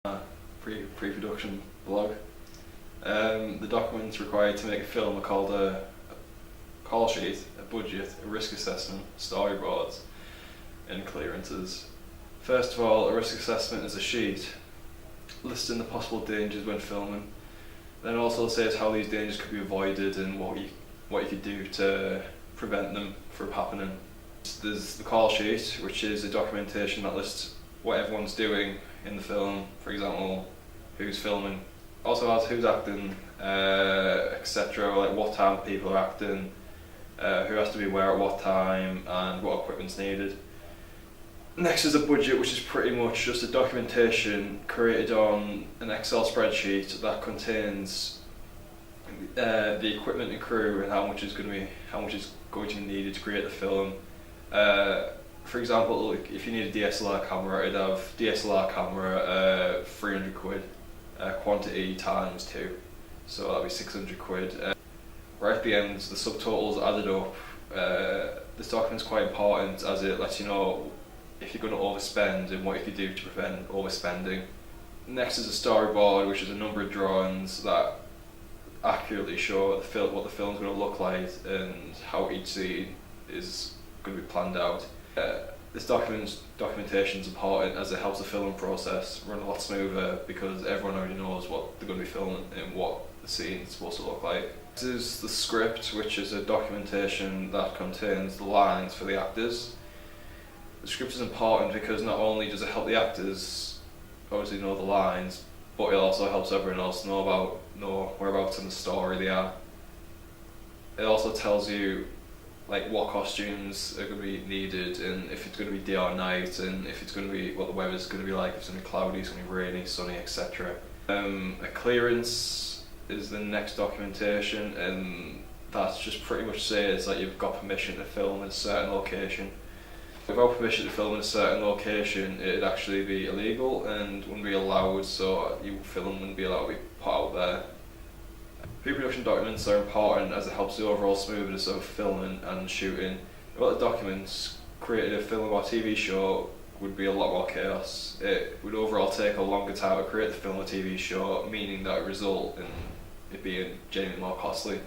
Pre-production blog. The documents required to make a film are called a call sheet, a budget, a risk assessment, storyboards, and clearances. First of all, a risk assessment is a sheet listing the possible dangers when filming. Then also says how these dangers could be avoided and what you could do to prevent them from happening. There's the call sheet, which is a documentation that lists what everyone's doing in the film, for example, who's filming. Also has who's acting, etc., like what time people are acting, who has to be where at what time, and what equipment's needed. Next is a budget, which is pretty much just a documentation created on an Excel spreadsheet that contains the equipment and crew and how much is going to be needed to create the film. For example, if you need a DSLR camera, it'd have DSLR camera, 300 quid, quantity times 2, so that'd be 600 quid. Right at the end, the subtotals added up. This document's quite important as it lets you know if you're going to overspend and what you could do to prevent overspending. Next is a storyboard, which is a number of drawings that accurately show what the film's going to look like and how each scene is going to be planned out. This documentation is important as it helps the filming process run a lot smoother because everyone already knows what they're going to be filming and what the scene is supposed to look like. This is the script, which is a documentation that contains the lines for the actors. The script is important because not only does it help the actors obviously know the lines, but it also helps everyone else know whereabouts in the story they are. It also tells you like what costumes are going to be needed and if it's going to be day or night and if it's going to be what the weather's going to be like, if it's going to be cloudy, it's going to be rainy, sunny, etc. A clearance is the next documentation, and that's just pretty much says that you've got permission to film in a certain location. Without permission to film in a certain location, it'd actually be illegal and wouldn't be allowed, so your film wouldn't be allowed to be put out there. Pre-production documents are important as it helps the overall smoothness of filming and shooting. Without the documents, creating a film or TV show would be a lot more chaos. It would overall take a longer time to create the film or TV show, meaning that it would result in it being genuinely more costly.